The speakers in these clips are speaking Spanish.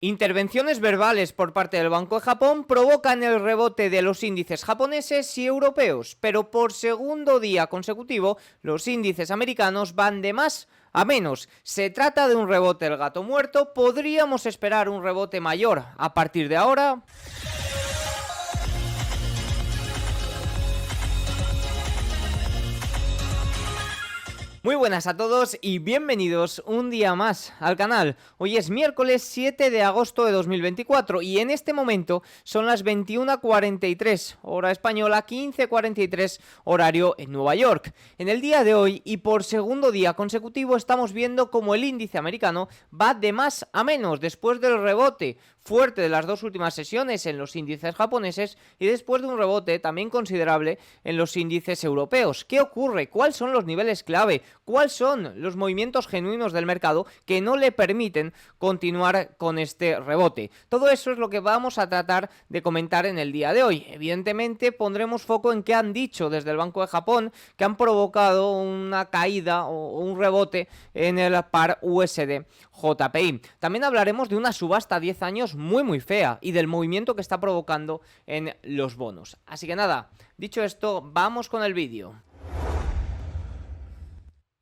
Intervenciones verbales por parte del Banco de Japón provocan el rebote de los índices japoneses y europeos, pero por segundo día consecutivo los índices americanos van de más a menos. Se trata de un rebote del gato muerto. ¿Podríamos esperar un rebote mayor a partir de ahora? Muy buenas a todos y bienvenidos un día más al canal. Hoy es miércoles 7 de agosto de 2024 y en este momento son las 21:43 hora española, 15:43 horario en Nueva York. En el día de hoy y por segundo día consecutivo estamos viendo como el índice americano va de más a menos después del rebote fuerte de las dos últimas sesiones en los índices japoneses y después de un rebote también considerable en los índices europeos. ¿Qué ocurre? ¿Cuáles son los niveles clave? ¿Cuáles son los movimientos genuinos del mercado que no le permiten continuar con este rebote? Todo eso es lo que vamos a tratar de comentar en el día de hoy. Evidentemente pondremos foco en qué han dicho desde el Banco de Japón, que han provocado una caída o un rebote en el par USD JPY. También hablaremos de una subasta a 10 años muy fea y del movimiento que está provocando en los bonos. Así que nada, dicho esto, vamos con el vídeo.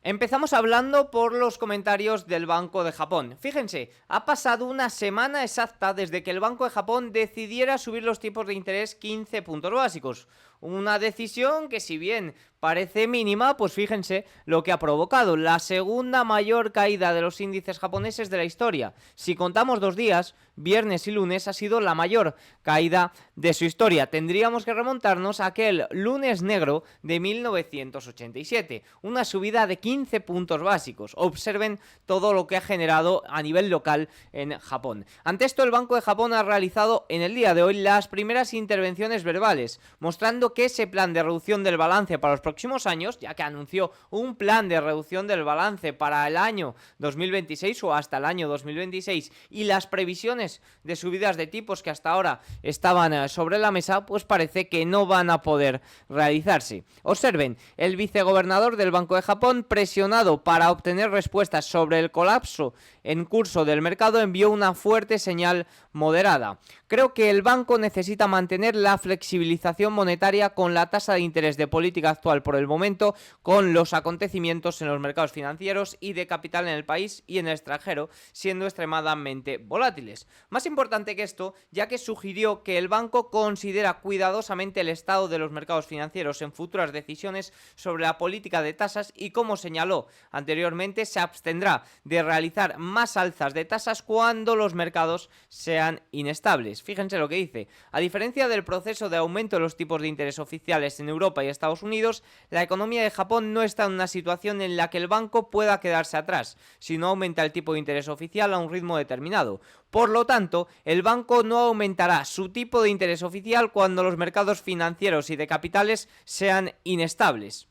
Empezamos hablando por los comentarios del Banco de Japón. Fíjense, ha pasado una semana exacta desde que el Banco de Japón decidiera subir los tipos de interés 15 puntos básicos. Una decisión que, si bien parece mínima, pues fíjense lo que ha provocado: la segunda mayor caída de los índices japoneses de la historia. Si contamos 2 días, viernes y lunes, ha sido la mayor caída de su historia. Tendríamos que remontarnos a aquel lunes negro de 1987, una subida de 15 puntos básicos. Observen todo lo que ha generado a nivel local en Japón. Ante esto, el Banco de Japón ha realizado en el día de hoy las primeras intervenciones verbales, mostrando que ese plan de reducción del balance para los próximos años, ya que anunció un plan de reducción del balance para el año 2026 o hasta el año 2026, y las previsiones de subidas de tipos que hasta ahora estaban sobre la mesa, pues parece que no van a poder realizarse. Observen, el vicegobernador del Banco de Japón, presionado para obtener respuestas sobre el colapso en curso del mercado, envió una fuerte señal moderada. Creo que el banco necesita mantener la flexibilización monetaria con la tasa de interés de política actual por el momento, con los acontecimientos en los mercados financieros y de capital en el país y en el extranjero siendo extremadamente volátiles. Más importante que esto, ya que sugirió que el banco considera cuidadosamente el estado de los mercados financieros en futuras decisiones sobre la política de tasas y, como señaló anteriormente, se abstendrá de realizar más alzas de tasas cuando los mercados sean inestables. Fíjense lo que dice: a diferencia del proceso de aumento de los tipos de interés oficiales en Europa y Estados Unidos, la economía de Japón no está en una situación en la que el banco pueda quedarse atrás si no aumenta el tipo de interés oficial a un ritmo determinado. Por lo tanto, el banco no aumentará su tipo de interés oficial cuando los mercados financieros y de capitales sean inestables.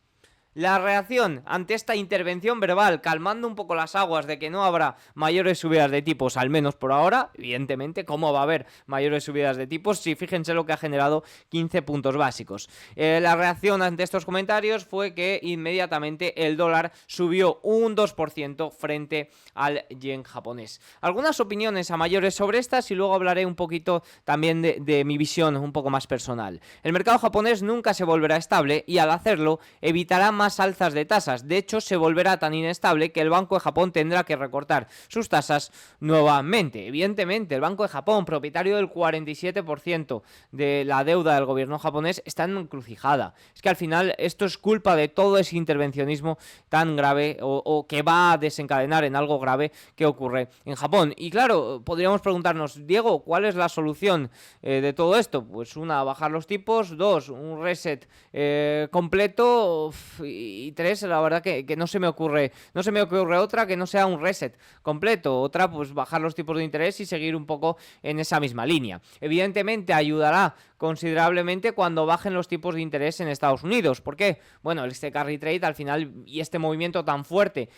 La reacción ante esta intervención verbal, calmando un poco las aguas de que no habrá mayores subidas de tipos, al menos por ahora. Evidentemente, ¿cómo va a haber mayores subidas de tipos? Si fíjense lo que ha generado 15 puntos básicos. La reacción ante estos comentarios fue que inmediatamente el dólar subió un 2% frente al yen japonés. Algunas opiniones a mayores sobre estas y luego hablaré un poquito también de mi visión un poco más personal. El mercado japonés nunca se volverá estable y, al hacerlo, evitará más alzas de tasas. De hecho, se volverá tan inestable que el Banco de Japón tendrá que recortar sus tasas nuevamente. Evidentemente, el Banco de Japón, propietario del 47% de la deuda del gobierno japonés, está en encrucijada. Es que al final esto es culpa de todo ese intervencionismo tan grave o que va a desencadenar en algo grave que ocurre en Japón. Y claro, podríamos preguntarnos: Diego, ¿cuál es la solución de todo esto? Pues una, bajar los tipos; dos, un reset completo; y tres, la verdad que no se me ocurre otra que no sea un reset completo. Otra, pues bajar los tipos de interés y seguir un poco en esa misma línea. Evidentemente ayudará considerablemente cuando bajen los tipos de interés en Estados Unidos. ¿Por qué? Bueno, este carry trade al final y este movimiento tan fuerte,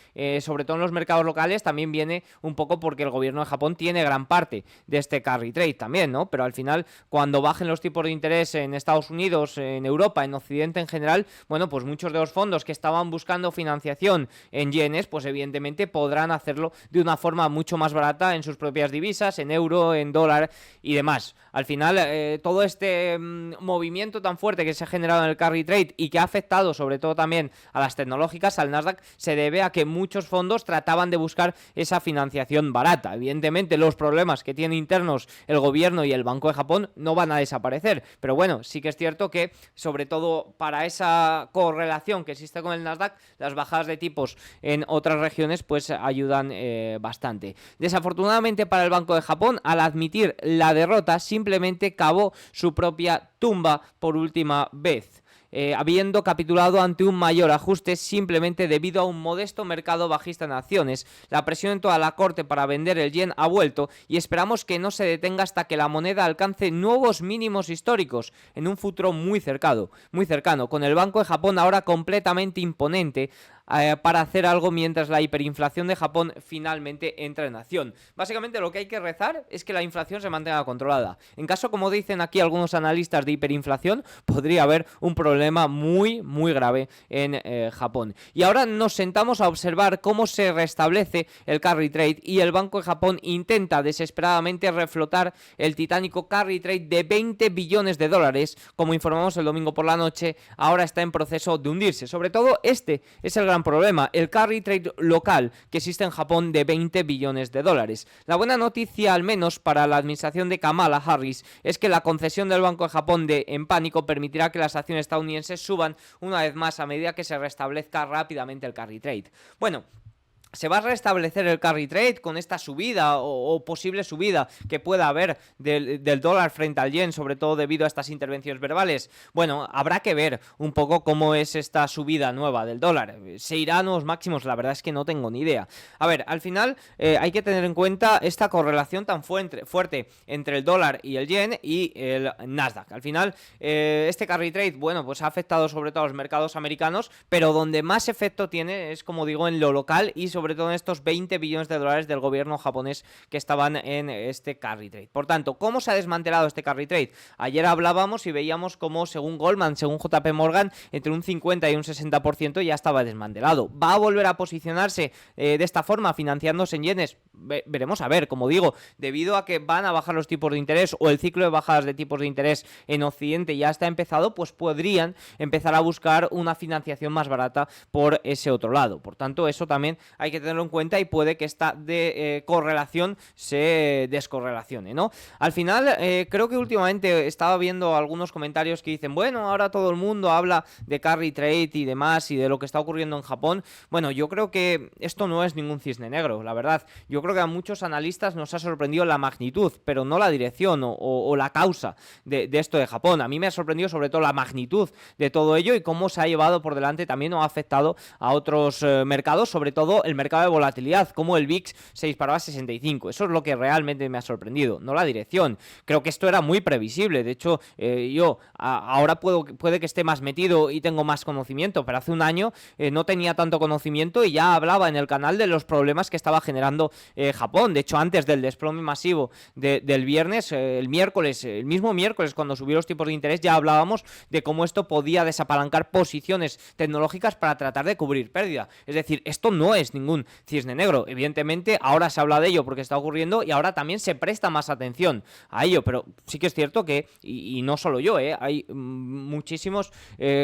sobre todo en los mercados locales, también viene un poco porque el gobierno de Japón tiene gran parte de este carry trade también, ¿no? Pero al final, cuando bajen los tipos de interés en Estados Unidos, en Europa, en Occidente en general, bueno, pues muchos de los fondos fondos que estaban buscando financiación en yenes, pues evidentemente podrán hacerlo de una forma mucho más barata en sus propias divisas, en euro, en dólar y demás. Al final, todo este movimiento tan fuerte que se ha generado en el carry trade y que ha afectado sobre todo también a las tecnológicas, al Nasdaq, se debe a que muchos fondos trataban de buscar esa financiación barata. Evidentemente, los problemas que tienen internos el gobierno y el Banco de Japón no van a desaparecer, pero bueno, sí que es cierto que sobre todo para esa correlación que existe con el Nasdaq, las bajadas de tipos en otras regiones pues ayudan bastante. Desafortunadamente para el Banco de Japón, al admitir la derrota, simplemente cavó su propia tumba por última vez. Habiendo capitulado ante un mayor ajuste simplemente debido a un modesto mercado bajista en acciones. La presión en toda la corte para vender el yen ha vuelto y esperamos que no se detenga hasta que la moneda alcance nuevos mínimos históricos en un futuro muy cercano, con el Banco de Japón ahora completamente imponente para hacer algo mientras la hiperinflación de Japón finalmente entra en acción. Básicamente lo que hay que rezar es que la inflación se mantenga controlada. En caso, como dicen aquí algunos analistas, de hiperinflación, podría haber un problema muy grave en Japón. Y ahora nos sentamos a observar cómo se restablece el carry trade y el Banco de Japón intenta desesperadamente reflotar el titánico carry trade de 20 billones de dólares, como informamos el domingo por la noche, ahora está en proceso de hundirse. Sobre todo este es el gran problema, el carry trade local que existe en Japón de 20 billones de dólares. La buena noticia, al menos para la administración de Kamala Harris, es que la concesión del Banco de Japón en pánico permitirá que las acciones estadounidenses suban una vez más a medida que se restablezca rápidamente el carry trade. Bueno, ¿se va a restablecer el carry trade con esta subida o posible subida que pueda haber del dólar frente al yen, sobre todo debido a estas intervenciones verbales? Bueno, habrá que ver un poco cómo es esta subida nueva del dólar. ¿Se irá a nuevos máximos? La verdad es que no tengo ni idea. A ver, al final hay que tener en cuenta esta correlación tan fuerte entre el dólar y el yen y el Nasdaq. Al final, este carry trade, bueno, pues ha afectado sobre todo a los mercados americanos, pero donde más efecto tiene es, como digo, en lo local y sobre todo en estos 20 billones de dólares del gobierno japonés que estaban en este carry trade. Por tanto, ¿cómo se ha desmantelado este carry trade? Ayer hablábamos y veíamos cómo, según Goldman, según JP Morgan, entre un 50 y un 60% ya estaba desmantelado. ¿Va a volver a posicionarse de esta forma, financiándose en yenes? Veremos a ver, como digo, debido a que van a bajar los tipos de interés o el ciclo de bajadas de tipos de interés en Occidente ya está empezado, pues podrían empezar a buscar una financiación más barata por ese otro lado. Por tanto, eso también hay que tenerlo en cuenta y puede que esta correlación se descorrelacione, ¿no? Al final, creo que últimamente estaba viendo algunos comentarios que dicen, bueno, ahora todo el mundo habla de carry trade y demás y de lo que está ocurriendo en Japón. Bueno, yo creo que esto no es ningún cisne negro, la verdad. Yo creo que a muchos analistas nos ha sorprendido la magnitud, pero no la dirección o la causa de esto de Japón. A mí me ha sorprendido sobre todo la magnitud de todo ello y cómo se ha llevado por delante también o ha afectado a otros mercados, sobre todo el mercado de volatilidad, como el VIX se disparó a 65. Eso es lo que realmente me ha sorprendido, no la dirección. Creo que esto era muy previsible. De hecho, yo ahora puede que esté más metido y tengo más conocimiento, pero hace un año no tenía tanto conocimiento y ya hablaba en el canal de los problemas que estaba generando Japón. De hecho, antes del desplome masivo del viernes, el mismo miércoles, cuando subió los tipos de interés, ya hablábamos de cómo esto podía desapalancar posiciones tecnológicas para tratar de cubrir pérdida. Es decir, esto no es ningún cisne negro. Evidentemente, ahora se habla de ello porque está ocurriendo y ahora también se presta más atención a ello, pero sí que es cierto que, y no solo yo, hay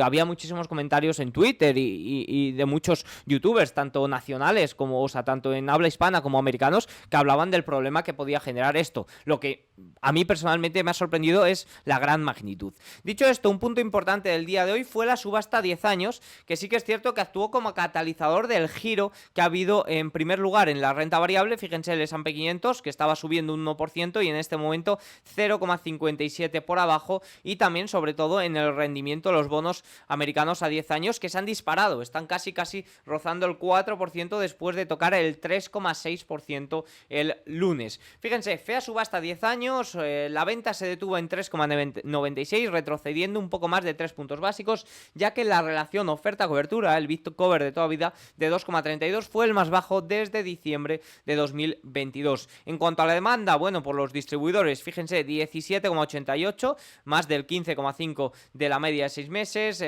había muchísimos comentarios en Twitter y de muchos youtubers, tanto nacionales como, o sea, tanto en habla hispana como americanos, que hablaban del problema que podía generar esto. Lo que a mí personalmente me ha sorprendido es la gran magnitud. Dicho esto, un punto importante del día de hoy fue la subasta 10 años, que sí que es cierto que actuó como catalizador del giro que ha habido en primer lugar en la renta variable. Fíjense el S&P 500 que estaba subiendo un 1% y en este momento 0,57 por abajo, y también sobre todo en el rendimiento de los bonos americanos a 10 años que se han disparado, están casi rozando el 4% después de tocar el 3,6% el lunes. Fíjense, fea subasta 10 años, años, la venta se detuvo en 3,96, retrocediendo un poco más de 3 puntos básicos, ya que la relación oferta-cobertura, el bit cover de toda vida de 2,32, fue el más bajo desde diciembre de 2022. En cuanto a la demanda, bueno, por los distribuidores, fíjense, 17,88, más del 15,5 de la media de 6 meses,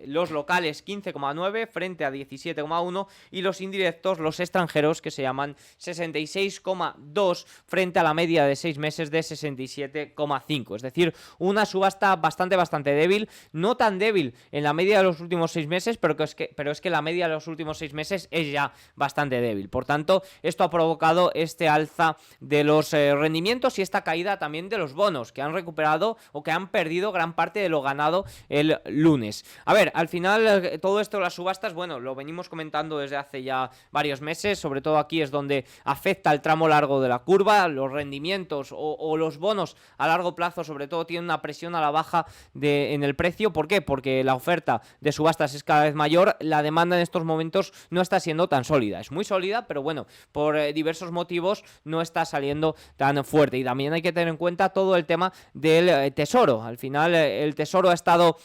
los locales 15,9 frente a 17,1 y los indirectos, los extranjeros, que se llaman 66,2 frente a la media de 6 meses de 67,5. Es decir, una subasta bastante débil, no tan débil en la media de los últimos 6 meses, pero es que la media de los últimos 6 meses es ya bastante débil. Por tanto, esto ha provocado este alza de los rendimientos y esta caída también de los bonos, que han recuperado o que han perdido gran parte de lo ganado el lunes. A ver, al final todo esto, las subastas, bueno, lo venimos comentando desde hace ya varios meses, sobre todo aquí es donde afecta el tramo largo de la curva, los rendimientos o los bonos a largo plazo sobre todo tienen una presión a la baja en el precio. ¿Por qué? Porque la oferta de subastas es cada vez mayor, la demanda en estos momentos no está siendo tan sólida, es muy sólida, pero bueno, por diversos motivos no está saliendo tan fuerte. Y también hay que tener en cuenta todo el tema del tesoro. Al final el tesoro ha estado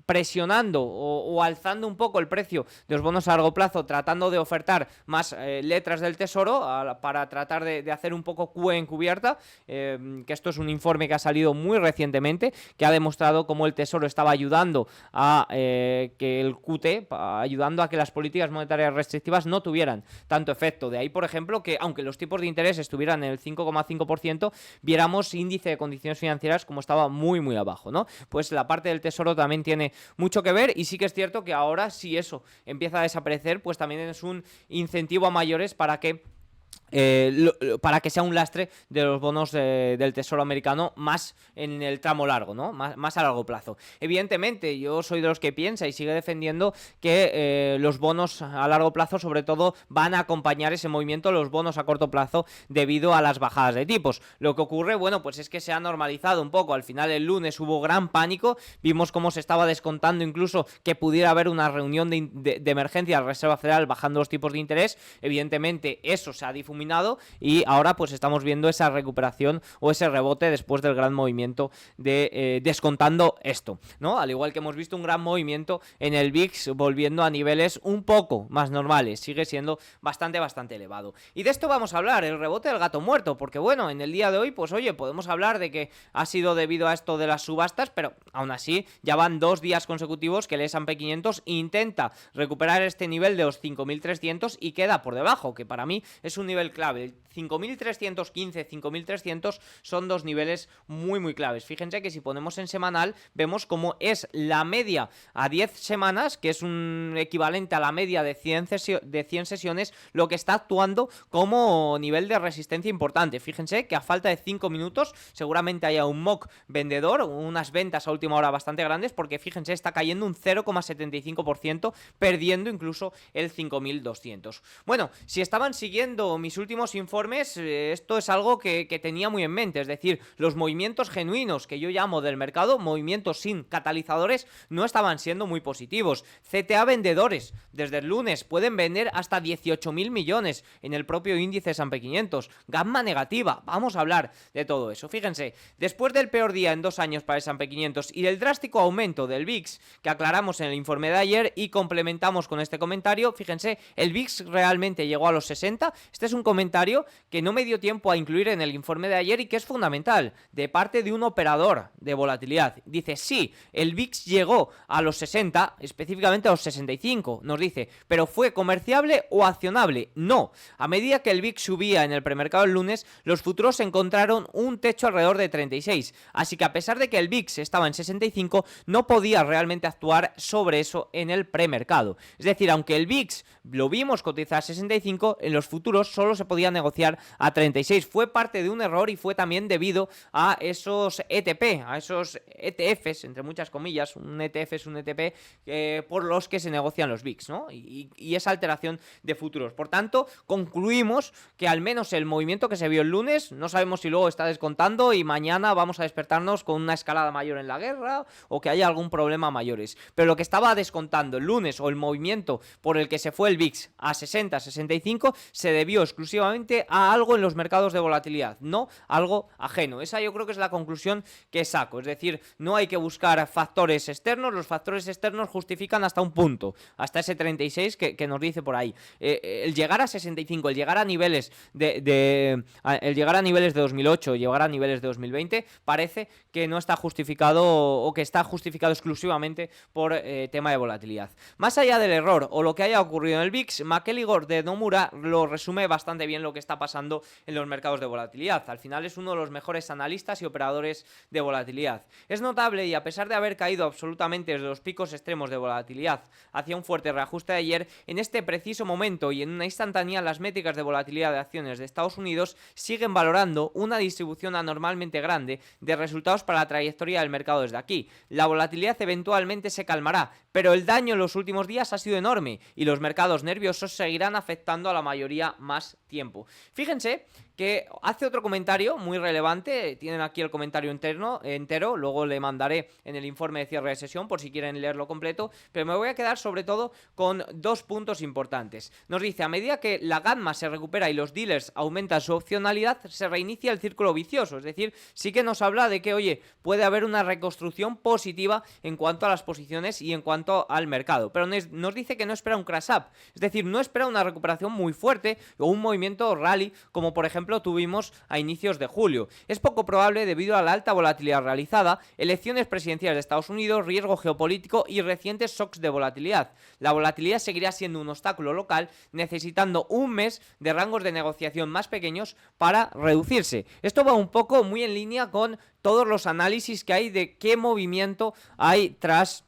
presionando o alzando un poco el precio de los bonos a largo plazo, tratando de ofertar más letras del tesoro para tratar de hacer un poco Q encubierta, que esto es un informe que ha salido muy recientemente, que ha demostrado cómo el tesoro estaba ayudando a que el QT, ayudando a que las políticas monetarias restrictivas no tuvieran tanto efecto. De ahí, por ejemplo, que aunque los tipos de interés estuvieran en el 5,5%, viéramos índice de condiciones financieras como estaba muy abajo, ¿no? Pues la parte del tesoro también tiene mucho que ver y sí que es cierto que ahora si eso empieza a desaparecer, pues también es un incentivo a mayores para que sea un lastre de los bonos del Tesoro americano más en el tramo largo, ¿no? Más a largo plazo. Evidentemente, yo soy de los que piensa y sigue defendiendo que los bonos a largo plazo, sobre todo, van a acompañar ese movimiento, los bonos a corto plazo, debido a las bajadas de tipos. Lo que ocurre, bueno, pues es que se ha normalizado un poco. Al final, el lunes hubo gran pánico, vimos cómo se estaba descontando incluso que pudiera haber una reunión de emergencia de la Reserva Federal bajando los tipos de interés. Evidentemente, eso se ha difuminado y ahora pues estamos viendo esa recuperación o ese rebote después del gran movimiento de descontando esto, ¿no? Al igual que hemos visto un gran movimiento en el VIX volviendo a niveles un poco más normales, sigue siendo bastante elevado. Y de esto vamos a hablar, el rebote del gato muerto, porque bueno, en el día de hoy pues oye, podemos hablar de que ha sido debido a esto de las subastas, pero aún así ya van 2 días consecutivos que el S&P 500 intenta recuperar este nivel de los 5.300 y queda por debajo, que para mí es un nivel clave. 5.315, 5.300 son 2 niveles muy claves. Fíjense que si ponemos en semanal, vemos cómo es la media a 10 semanas, que es un equivalente a la media de 100 sesiones, lo que está actuando como nivel de resistencia importante. Fíjense que a falta de 5 minutos seguramente haya un mock vendedor, unas ventas a última hora bastante grandes, porque fíjense, está cayendo un 0,75%, perdiendo incluso el 5.200. Bueno, si estaban siguiendo mis últimos informes, esto es algo que tenía muy en mente, es decir, los movimientos genuinos que yo llamo del mercado, movimientos sin catalizadores, no estaban siendo muy positivos. CTA vendedores, desde el lunes pueden vender hasta 18.000 millones en el propio índice S&P 500. Gamma negativa, vamos a hablar de todo eso. Fíjense, después del peor día en 2 años para el S&P 500 y del drástico aumento del VIX que aclaramos en el informe de ayer y complementamos con este comentario, fíjense, el VIX realmente llegó a los 60. Este es un comentario que no me dio tiempo a incluir en el informe de ayer y que es fundamental, de parte de un operador de volatilidad. Dice, sí, el VIX llegó a los 60, específicamente a los 65, nos dice, pero ¿fue comerciable o accionable? No. A medida que el VIX subía en el premercado el lunes, los futuros encontraron un techo alrededor de 36, así que a pesar de que el VIX estaba en 65, no podía realmente actuar sobre eso en el premercado. Es decir, aunque el VIX lo vimos cotizar a 65, en los futuros solo se podía negociar a 36. Fue parte de un error y fue también debido a esos ETP, a esos ETFs, entre muchas comillas. Un ETF es un ETP por los que se negocian los VIX, ¿no? Y esa alteración de futuros. Por tanto, concluimos que al menos el movimiento que se vio el lunes, no sabemos si luego está descontando y mañana vamos a despertarnos con una escalada mayor en la guerra o que haya algún problema mayores. Pero lo que estaba descontando el lunes o el movimiento por el que se fue el VIX a 60, 65 se debió exclusivamente a algo en los mercados de volatilidad, no algo ajeno. Esa yo creo que es la conclusión que saco, es decir, no hay que buscar factores externos, los factores externos justifican hasta un punto, hasta ese 36 que nos dice por ahí. El llegar a 65, el llegar a niveles el llegar a niveles de 2008, llegar a niveles de 2020, parece que no está justificado o que está justificado exclusivamente por tema de volatilidad. Más allá del error o lo que haya ocurrido en el VIX, McElligor de Nomura lo resume bastante bien lo que está pasando en los mercados de volatilidad. Al final es uno de los mejores analistas y operadores de volatilidad. Es notable, y a pesar de haber caído absolutamente desde los picos extremos de volatilidad hacia un fuerte reajuste de ayer, en este preciso momento y en una instantánea las métricas de volatilidad de acciones de Estados Unidos siguen valorando una distribución anormalmente grande de resultados para la trayectoria del mercado desde aquí. La volatilidad eventualmente se calmará, pero el daño en los últimos días ha sido enorme y los mercados nerviosos seguirán afectando a la mayoría más tiempo. Fíjense que hace otro comentario muy relevante, tienen aquí el comentario entero, luego le mandaré en el informe de cierre de sesión por si quieren leerlo completo, pero me voy a quedar sobre todo con dos puntos importantes. Nos dice, a medida que la gamma se recupera y los dealers aumentan su opcionalidad, se reinicia el círculo vicioso, es decir, sí que nos habla de que, oye, puede haber una reconstrucción positiva en cuanto a las posiciones y en cuanto al mercado, pero nos dice que no espera un crash up, es decir, no espera una recuperación muy fuerte o un movimiento rally como por ejemplo tuvimos a inicios de julio. Es poco probable debido a la alta volatilidad realizada, elecciones presidenciales de Estados Unidos, riesgo geopolítico y recientes shocks de volatilidad. La volatilidad seguirá siendo un obstáculo local, necesitando un mes de rangos de negociación más pequeños para reducirse. Esto va un poco muy en línea con todos los análisis que hay de qué movimiento hay tras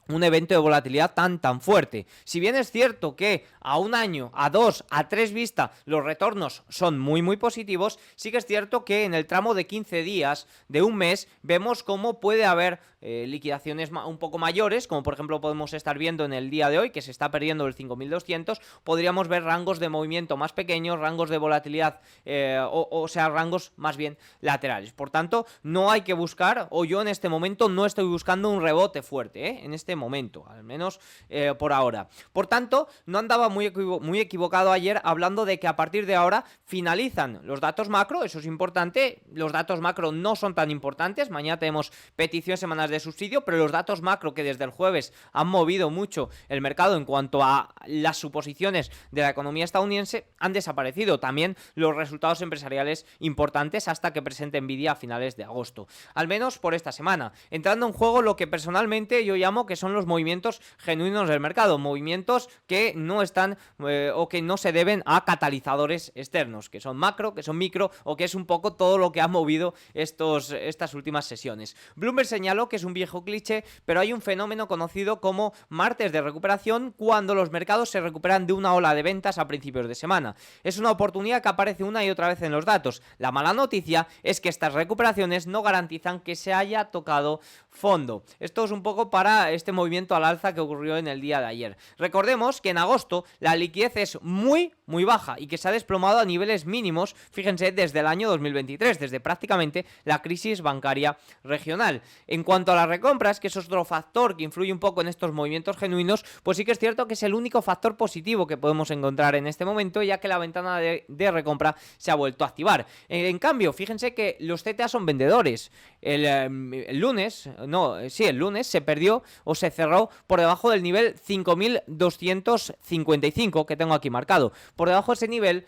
un evento de volatilidad tan fuerte. Si bien es cierto que a un año, a dos, a tres vista los retornos son muy positivos, sí que es cierto que en el tramo de 15 días, de un mes, vemos cómo puede haber liquidaciones un poco mayores, como por ejemplo podemos estar viendo en el día de hoy, que se está perdiendo el 5200, podríamos ver rangos de movimiento más pequeños, rangos de volatilidad, o sea, rangos más bien laterales. Por tanto, no hay que buscar, o yo en este momento no estoy buscando un rebote fuerte, en este momento, al menos por ahora. Por tanto, no andaba muy equivocado ayer hablando de que a partir de ahora finalizan los datos macro, eso es importante, los datos macro no son tan importantes, mañana tenemos peticiones semanales de subsidio, pero los datos macro que desde el jueves han movido mucho el mercado en cuanto a las suposiciones de la economía estadounidense han desaparecido. También los resultados empresariales importantes hasta que presente Nvidia a finales de agosto. Al menos por esta semana. Entrando en juego lo que personalmente yo llamo que son los movimientos genuinos del mercado, movimientos que no están o que no se deben a catalizadores externos, que son macro, que son micro o que es un poco todo lo que ha movido estas últimas sesiones. Bloomberg señaló que es un viejo cliché, pero hay un fenómeno conocido como martes de recuperación cuando los mercados se recuperan de una ola de ventas a principios de semana. Es una oportunidad que aparece una y otra vez en los datos. La mala noticia es que estas recuperaciones no garantizan que se haya tocado fondo. Esto es un poco para este movimiento al alza que ocurrió en el día de ayer. Recordemos que en agosto la liquidez es muy baja y que se ha desplomado a niveles mínimos, fíjense, desde el año 2023, desde prácticamente la crisis bancaria regional. En cuanto a las recompras, que eso es otro factor que influye un poco en estos movimientos genuinos, pues sí que es cierto que es el único factor positivo que podemos encontrar en este momento, ya que la ventana de recompra se ha vuelto a activar. En cambio, fíjense que los CTA son vendedores. El lunes se perdió o se cerró por debajo del nivel 5.255 que tengo aquí marcado. Por debajo de ese nivel,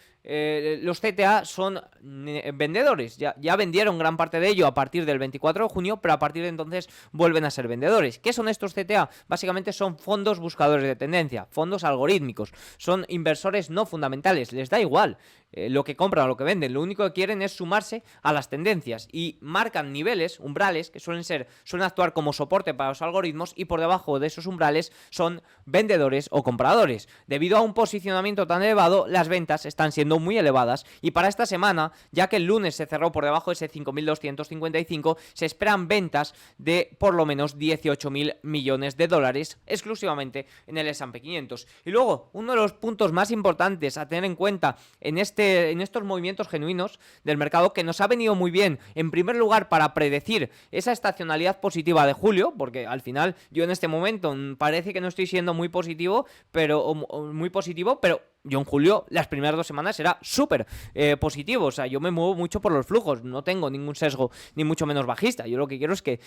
los CTA son vendedores, ya vendieron gran parte de ello a partir del 24 de junio, pero a partir de entonces vuelven a ser vendedores. ¿Qué son estos CTA? Básicamente son fondos buscadores de tendencia, fondos algorítmicos, son inversores no fundamentales, les da igual lo que compran o lo que venden, lo único que quieren es sumarse a las tendencias y marcan niveles, umbrales, que suelen actuar como soporte para los algoritmos, y por debajo de esos umbrales son vendedores o compradores. Debido a un posicionamiento tan elevado, las ventas están siendo muy elevadas y para esta semana, ya que el lunes se cerró por debajo de ese 5.255, se esperan ventas de por lo menos 18.000 millones de dólares exclusivamente en el S&P 500. Y luego, uno de los puntos más importantes a tener en cuenta en estos movimientos genuinos del mercado, que nos ha venido muy bien, en primer lugar, para predecir esa estacionalidad positiva de julio, porque al final yo en este momento parece que no estoy siendo muy positivo, pero yo en julio, las primeras 2 semanas era súper positivo. O sea, yo me muevo mucho por los flujos, no tengo ningún sesgo, ni mucho menos bajista. Yo lo que quiero es que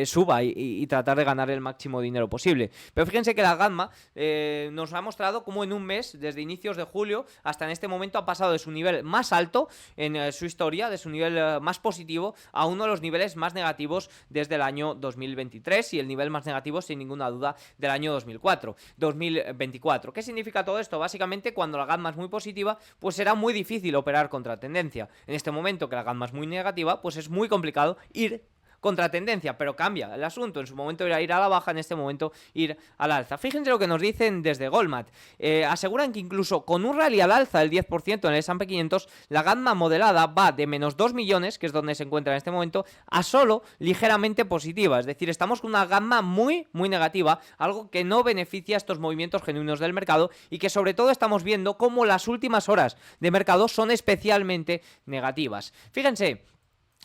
suba y tratar de ganar el máximo dinero posible. Pero fíjense que la gamma nos ha mostrado cómo en un mes, desde inicios de julio hasta en este momento, ha pasado de su nivel más alto en su historia, de su nivel más positivo, a uno de los niveles más negativos desde el año 2023 y el nivel más negativo, sin ninguna duda, del año 2024. ¿Qué significa todo esto? Básicamente, cuando la gamma es muy positiva, pues será muy difícil operar contra tendencia. En este momento que la gamma es muy negativa, pues es muy complicado ir contra tendencia, pero cambia el asunto. En su momento era ir a la baja, en este momento ir al alza. Fíjense lo que nos dicen desde Goldman. Aseguran que incluso con un rally al alza del 10% en el S&P 500, la gamma modelada va de menos 2 millones, que es donde se encuentra en este momento, a solo ligeramente positiva. Es decir, estamos con una gamma muy negativa, algo que no beneficia a estos movimientos genuinos del mercado y que sobre todo estamos viendo cómo las últimas horas de mercado son especialmente negativas. Fíjense,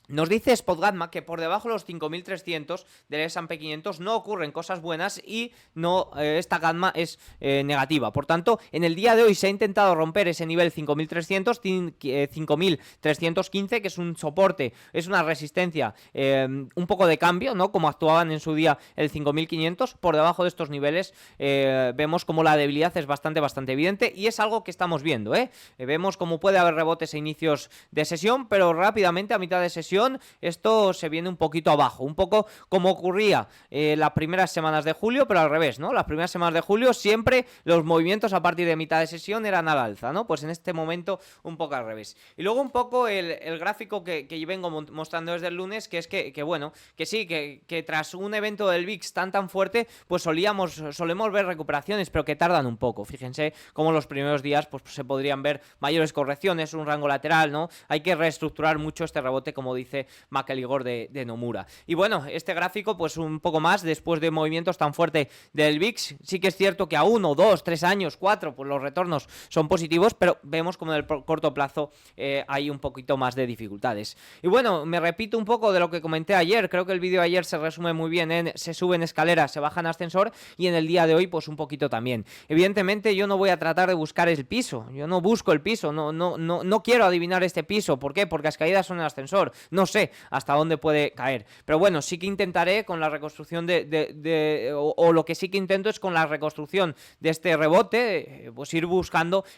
nos dice Spotgamma que por debajo de los 5.300 del S&P 500 no ocurren cosas buenas y no esta gamma es negativa. Por tanto, en el día de hoy se ha intentado romper ese nivel 5.300, 5.315, que es un soporte, es una resistencia, un poco de cambio, ¿no? Como actuaban en su día el 5.500. Por debajo de estos niveles vemos como la debilidad es bastante evidente y es algo que estamos viendo, Vemos como puede haber rebotes a inicios de sesión, pero rápidamente a mitad de sesión esto se viene un poquito abajo, un poco como ocurría las primeras semanas de julio, pero al revés, ¿no? Las primeras semanas de julio siempre los movimientos a partir de mitad de sesión eran al alza, ¿no? Pues en este momento un poco al revés. Y luego un poco el gráfico que vengo mostrando desde el lunes, que es que bueno, que sí, que tras un evento del VIX tan fuerte, pues solemos ver recuperaciones, pero que tardan un poco. Fíjense cómo los primeros días pues se podrían ver mayores correcciones, un rango lateral, ¿no? Hay que reestructurar mucho este rebote, como dice McElligor de Nomura. Y bueno, este gráfico pues un poco más después de movimientos tan fuertes del VIX. Sí que es cierto que a 1, 2, 3 años, 4, pues los retornos son positivos, pero vemos como en el corto plazo hay un poquito más de dificultades. Y bueno, me repito un poco de lo que comenté ayer. Creo que el vídeo de ayer se resume muy bien en se sube en escalera, se baja en ascensor, y en el día de hoy pues un poquito también. Evidentemente yo no voy a tratar de buscar el piso, yo no busco el piso, no quiero adivinar este piso. ¿Por qué? Porque las caídas son en ascensor. No sé hasta dónde puede caer, pero bueno, sí que intentaré con la reconstrucción o lo que sí que intento es con la reconstrucción de este rebote, pues ir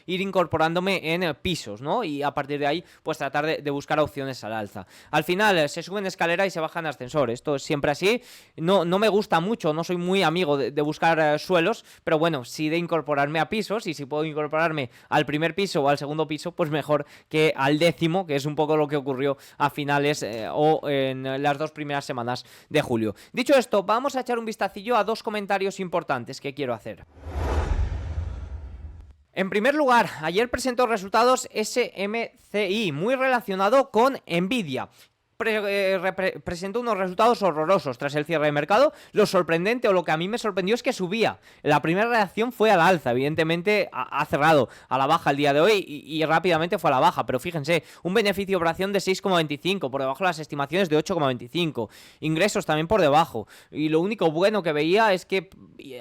incorporándome en pisos, ¿no? Y a partir de ahí, pues tratar de buscar opciones al alza. Al final, se sube en escalera y se baja en ascensor. Esto es siempre así. No me gusta mucho, no soy muy amigo de buscar suelos, pero bueno, sí de incorporarme a pisos, y si puedo incorporarme al primer piso o al segundo piso, pues mejor que al 10º, que es un poco lo que ocurrió a finales o en las 2 primeras semanas de julio. Dicho esto, vamos a echar un vistacillo a 2 comentarios importantes que quiero hacer. En primer lugar, ayer presentó resultados SMCI, muy relacionado con Nvidia. Presentó unos resultados horrorosos tras el cierre de mercado. Lo sorprendente, o lo que a mí me sorprendió, es que subía. La primera reacción fue al alza. Evidentemente ha cerrado a la baja el día de hoy y rápidamente fue a la baja, pero fíjense, un beneficio de operación de 6,25, por debajo de las estimaciones de 8,25, ingresos también por debajo, y lo único bueno que veía es que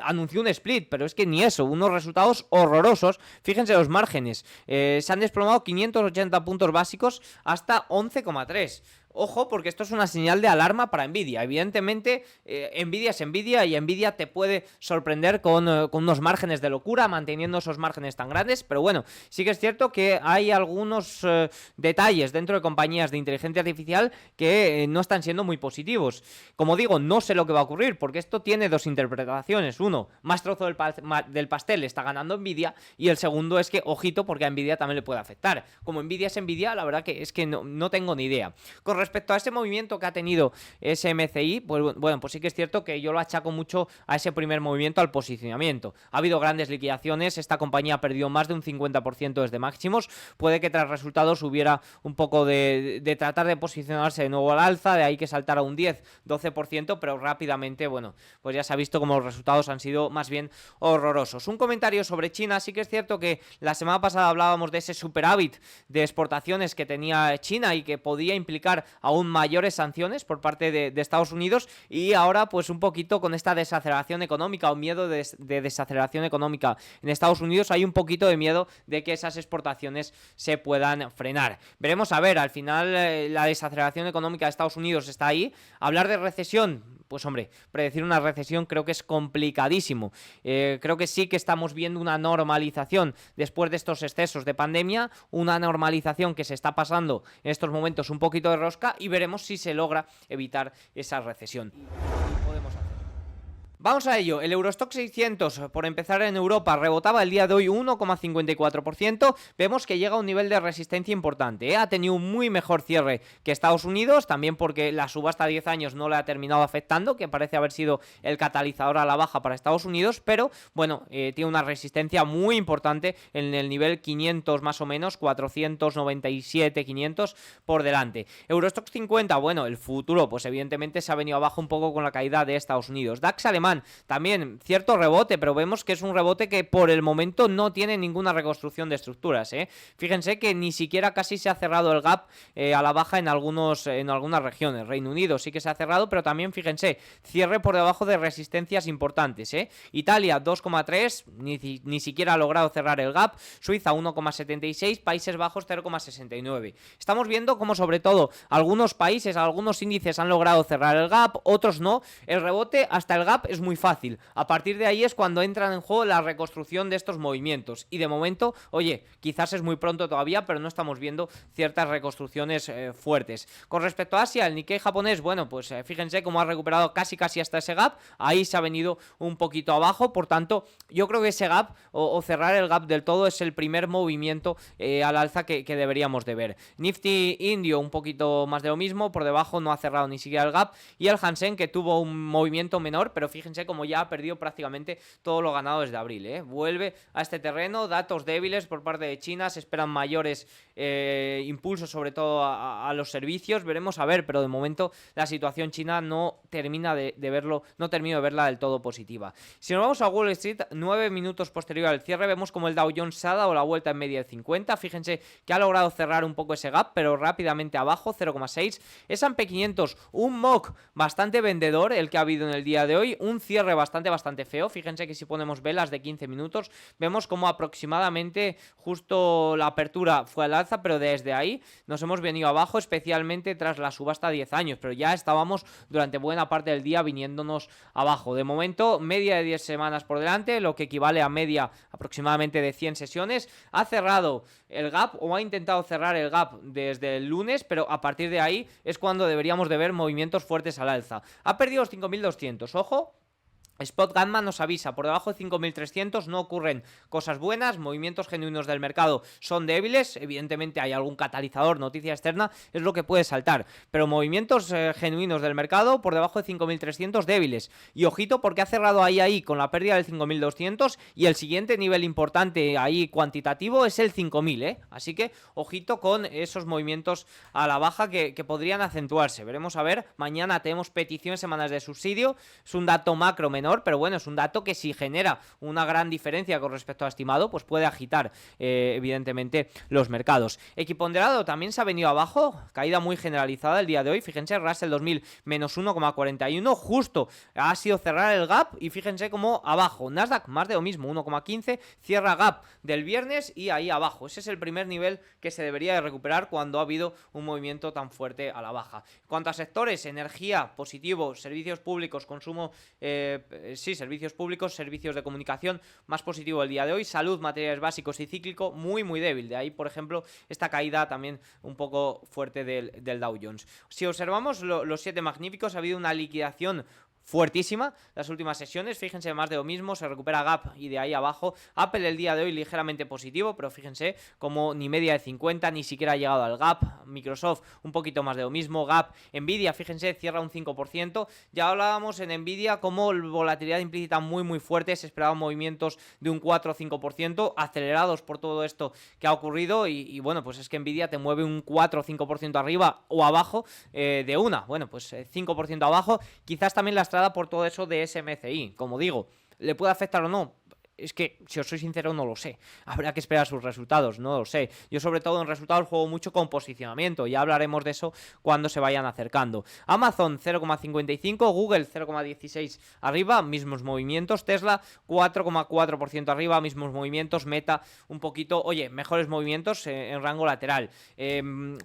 anunció un split, pero es que ni eso, unos resultados horrorosos. Fíjense los márgenes, se han desplomado 580 puntos básicos hasta 11,3. Ojo, porque esto es una señal de alarma para Nvidia. Evidentemente, Nvidia es Nvidia, y Nvidia te puede sorprender con unos márgenes de locura, manteniendo esos márgenes tan grandes. Pero bueno, sí que es cierto que hay algunos detalles dentro de compañías de inteligencia artificial que no están siendo muy positivos. Como digo, no sé lo que va a ocurrir, porque esto tiene 2 interpretaciones. Uno, más trozo del pastel está ganando Nvidia, y el segundo es que, ojito, porque a Nvidia también le puede afectar. Como Nvidia es Nvidia, la verdad que es que no tengo ni idea. Con respecto a ese movimiento que ha tenido SMCI, pues bueno, pues sí que es cierto que yo lo achaco mucho a ese primer movimiento, al posicionamiento. Ha habido grandes liquidaciones, esta compañía ha perdido más de un 50% desde máximos. Puede que tras resultados hubiera un poco de tratar de posicionarse de nuevo al alza, de ahí que saltara un 10-12%, pero rápidamente, bueno, pues ya se ha visto como los resultados han sido más bien horrorosos. Un comentario sobre China. Sí que es cierto que la semana pasada hablábamos de ese superávit de exportaciones que tenía China y que podía implicar aún mayores sanciones por parte de Estados Unidos, y ahora pues un poquito con esta desaceleración económica o miedo de desaceleración económica en Estados Unidos, hay un poquito de miedo de que esas exportaciones se puedan frenar. Veremos a ver, al final la desaceleración económica de Estados Unidos está ahí. Hablar de recesión, pues hombre, predecir una recesión creo que es complicadísimo. Creo que sí que estamos viendo una normalización después de estos excesos de pandemia, una normalización que se está pasando en estos momentos un poquito de rosca, y veremos si se logra evitar esa recesión. Podemos hacer. Vamos a ello. El Eurostoxx 600, por empezar en Europa, rebotaba el día de hoy 1,54%. Vemos que llega a un nivel de resistencia importante, ¿eh? Ha tenido un muy mejor cierre que Estados Unidos, también porque la subasta a 10 años no le ha terminado afectando, que parece haber sido el catalizador a la baja para Estados Unidos, pero bueno, tiene una resistencia muy importante en el nivel 500 más o menos, 497, 500 por delante. Eurostoxx 50, bueno, el futuro pues evidentemente se ha venido abajo un poco con la caída de Estados Unidos. DAX alemán, también cierto rebote, pero vemos que es un rebote que por el momento no tiene ninguna reconstrucción de estructuras, ¿eh? Fíjense que ni siquiera casi se ha cerrado el gap a la baja en algunas regiones. Reino Unido sí que se ha cerrado, pero también fíjense, cierre por debajo de resistencias importantes, ¿eh? Italia 2,3, ni siquiera ha logrado cerrar el gap. Suiza 1,76, Países Bajos 0,69. Estamos viendo como sobre todo algunos países, algunos índices han logrado cerrar el gap, otros no. El rebote hasta el gap es muy fácil. A partir de ahí es cuando entran en juego la reconstrucción de estos movimientos. Y de momento, oye, quizás es muy pronto todavía, pero no estamos viendo ciertas reconstrucciones fuertes. Con respecto a Asia, el Nikkei japonés, bueno, pues fíjense cómo ha recuperado casi hasta ese gap. Ahí se ha venido un poquito abajo. Por tanto, yo creo que ese gap o cerrar el gap del todo es el primer movimiento al alza que deberíamos de ver. Nifty indio, un poquito más de lo mismo. Por debajo no ha cerrado ni siquiera el gap. Y el Hansen, que tuvo un movimiento menor, pero fíjense como ya ha perdido prácticamente todo lo ganado desde abril, ¿eh? Vuelve a este terreno, datos débiles por parte de China, se esperan mayores impulsos sobre todo a los servicios, veremos a ver, pero de momento la situación china no termino de verla del todo positiva. Si nos vamos a Wall Street, 9 minutos posterior al cierre, vemos como el Dow Jones se ha dado la vuelta en media de 50, fíjense que ha logrado cerrar un poco ese gap, pero rápidamente abajo, 0,6. S&P 500, un mock bastante vendedor el que ha habido en el día de hoy, un cierre bastante feo. Fíjense que si ponemos velas de 15 minutos, vemos como aproximadamente justo la apertura fue al alza, pero desde ahí nos hemos venido abajo, especialmente tras la subasta a 10 años, pero ya estábamos durante buena parte del día viniéndonos abajo. De momento, media de 10 semanas por delante, lo que equivale a media aproximadamente de 100 sesiones. Ha cerrado el gap o ha intentado cerrar el gap desde el lunes, pero a partir de ahí es cuando deberíamos de ver movimientos fuertes al alza. Ha perdido los 5.200, ojo. Spot Gamma nos avisa, por debajo de 5.300 no ocurren cosas buenas, movimientos genuinos del mercado son débiles, evidentemente hay algún catalizador, noticia externa, es lo que puede saltar, pero movimientos genuinos del mercado por debajo de 5.300 débiles, y ojito porque ha cerrado ahí con la pérdida del 5.200, y el siguiente nivel importante ahí cuantitativo es el 5.000, así que ojito con esos movimientos a la baja que podrían acentuarse. Veremos a ver, mañana tenemos peticiones semanales de subsidio, es un dato macro menor, pero bueno, es un dato que si genera una gran diferencia con respecto a estimado, pues puede agitar evidentemente los mercados. Equiponderado también se ha venido abajo, caída muy generalizada el día de hoy, fíjense, Russell 2000 menos 1,41, justo ha sido cerrar el gap y fíjense como abajo, Nasdaq más de lo mismo, 1,15, cierra gap del viernes y ahí abajo, ese es el primer nivel que se debería de recuperar cuando ha habido un movimiento tan fuerte a la baja. En cuanto a sectores, energía, positivo, servicios públicos, consumo servicios públicos, servicios de comunicación, más positivo el día de hoy, salud, materiales básicos y cíclico, muy débil, de ahí por ejemplo esta caída también un poco fuerte del Dow Jones. Si observamos los 7 magníficos, ha habido una liquidación fuertísima las últimas sesiones, fíjense, más de lo mismo, se recupera Gap y de ahí abajo. Apple el día de hoy ligeramente positivo, pero fíjense como ni media de 50, ni siquiera ha llegado al Gap. Microsoft un poquito más de lo mismo, Gap. Nvidia, fíjense, cierra un 5%, ya hablábamos en Nvidia como volatilidad implícita muy fuerte, se esperaban movimientos de un 4 o 5%, acelerados por todo esto que ha ocurrido y bueno, pues es que Nvidia te mueve un 4 o 5% arriba o abajo de una, bueno, pues 5% abajo, quizás también la por todo eso de SMCI, como digo, ¿le puede afectar o no? es que, si os soy sincero, no lo sé. Habrá que esperar sus resultados, no lo sé. Yo sobre todo en resultados juego mucho con posicionamiento, ya hablaremos de eso cuando se vayan acercando. Amazon 0,55, Google 0,16 arriba, mismos movimientos, Tesla 4,4% arriba, mismos movimientos, Meta un poquito, oye, mejores movimientos en rango lateral.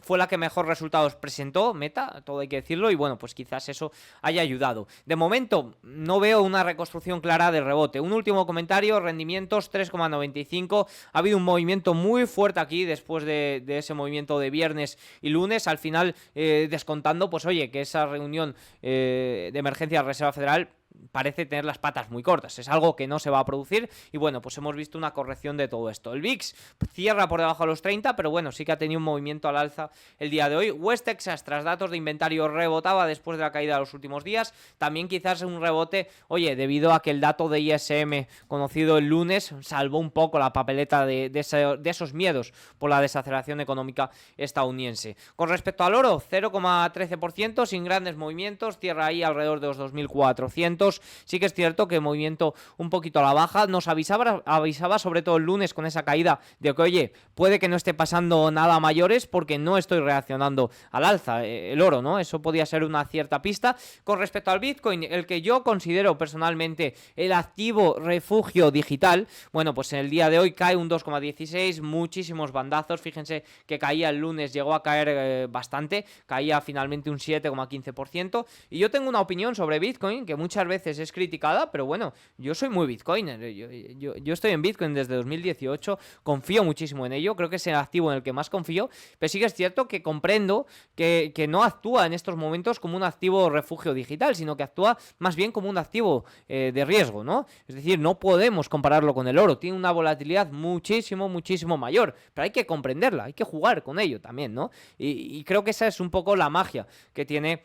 Fue la que mejor resultados presentó, Meta, todo hay que decirlo, y bueno, pues quizás eso haya ayudado. De momento, no veo una reconstrucción clara de rebote. Un último comentario, rendimientos 3,95. Ha habido un movimiento muy fuerte aquí después de ese movimiento de viernes y lunes. Al final, descontando, pues oye, que esa reunión de emergencia de la Reserva Federal parece tener las patas muy cortas, es algo que no se va a producir y bueno, pues hemos visto una corrección de todo esto. El VIX cierra por debajo de los 30, pero bueno, sí que ha tenido un movimiento al alza el día de hoy. West Texas, tras datos de inventario, rebotaba después de la caída de los últimos días, también quizás un rebote, oye, debido a que el dato de ISM conocido el lunes salvó un poco la papeleta de esos miedos por la desaceleración económica estadounidense. Con respecto al oro, 0,13%, sin grandes movimientos, cierra ahí alrededor de los 2.400. Sí que es cierto que movimiento un poquito a la baja, nos avisaba sobre todo el lunes con esa caída de que, oye, puede que no esté pasando nada a mayores porque no estoy reaccionando al alza, el oro, ¿no? Eso podía ser una cierta pista. Con respecto al Bitcoin, el que yo considero personalmente el activo refugio digital, bueno, pues en el día de hoy cae un 2,16, muchísimos bandazos, fíjense que caía el lunes, llegó a caer bastante, caía finalmente un 7,15%, y yo tengo una opinión sobre Bitcoin que muchas veces es criticada, pero bueno, yo soy muy bitcoiner, yo estoy en Bitcoin desde 2018, confío muchísimo en ello, creo que es el activo en el que más confío, pero sí que es cierto que comprendo que no actúa en estos momentos como un activo refugio digital, sino que actúa más bien como un activo de riesgo, ¿no? Es decir, no podemos compararlo con el oro, tiene una volatilidad muchísimo mayor, pero hay que comprenderla, hay que jugar con ello también, ¿no? Y creo que esa es un poco la magia que tiene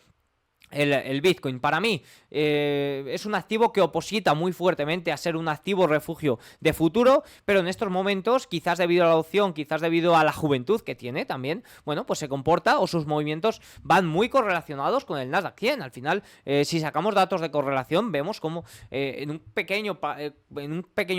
el Bitcoin. Para mí es un activo que oposita muy fuertemente a ser un activo refugio de futuro, pero en estos momentos, quizás debido a la opción, quizás debido a la juventud que tiene también, bueno, pues se comporta o sus movimientos van muy correlacionados con el Nasdaq 100. Al final, si sacamos datos de correlación, vemos como en un pequeño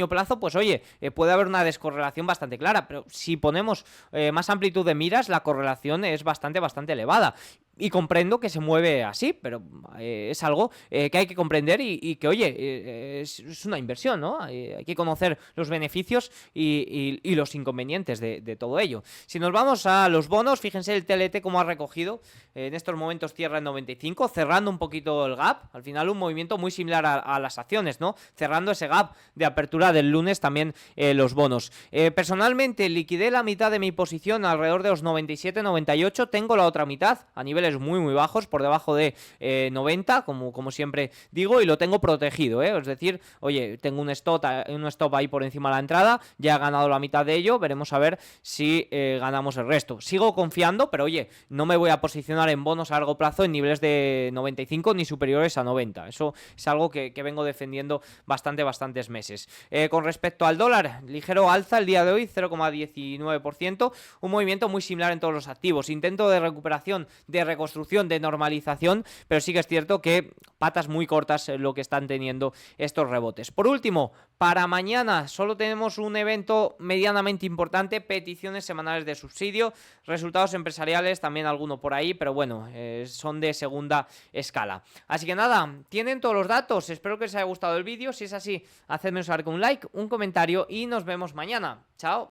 plazo, pues oye, puede haber una descorrelación bastante clara, pero si ponemos más amplitud de miras, la correlación es bastante elevada. Y comprendo que se mueve así, pero es algo que hay que comprender y que, oye, es una inversión, ¿no? Hay que conocer los beneficios y los inconvenientes de todo ello. Si nos vamos a los bonos, fíjense el TLT cómo ha recogido. En estos momentos cierra en 95, cerrando un poquito el gap. Al final un movimiento muy similar a las acciones, ¿no? Cerrando ese gap de apertura del lunes también los bonos. Personalmente liquidé la mitad de mi posición alrededor de los 97-98. Tengo la otra mitad a niveles muy bajos, por debajo de 90, como siempre digo, y lo tengo protegido, es decir, oye, tengo un stop ahí por encima de la entrada, ya he ganado la mitad de ello, veremos a ver si ganamos el resto. Sigo confiando, pero oye, no me voy a posicionar en bonos a largo plazo en niveles de 95 ni superiores a 90, eso es algo que vengo defendiendo bastantes meses. Con respecto al dólar, ligero alza el día de hoy, 0,19%, un movimiento muy similar en todos los activos, intento de recuperación, de reconstrucción, de normalización, pero sí que es cierto que patas muy cortas lo que están teniendo estos rebotes. Por último, para mañana solo tenemos un evento medianamente importante, peticiones semanales de subsidio, resultados empresariales, también alguno por ahí, pero bueno, son de segunda escala. Así que nada, tienen todos los datos, espero que les haya gustado el vídeo, si es así, hacedme saber con un like, un comentario y nos vemos mañana. Chao.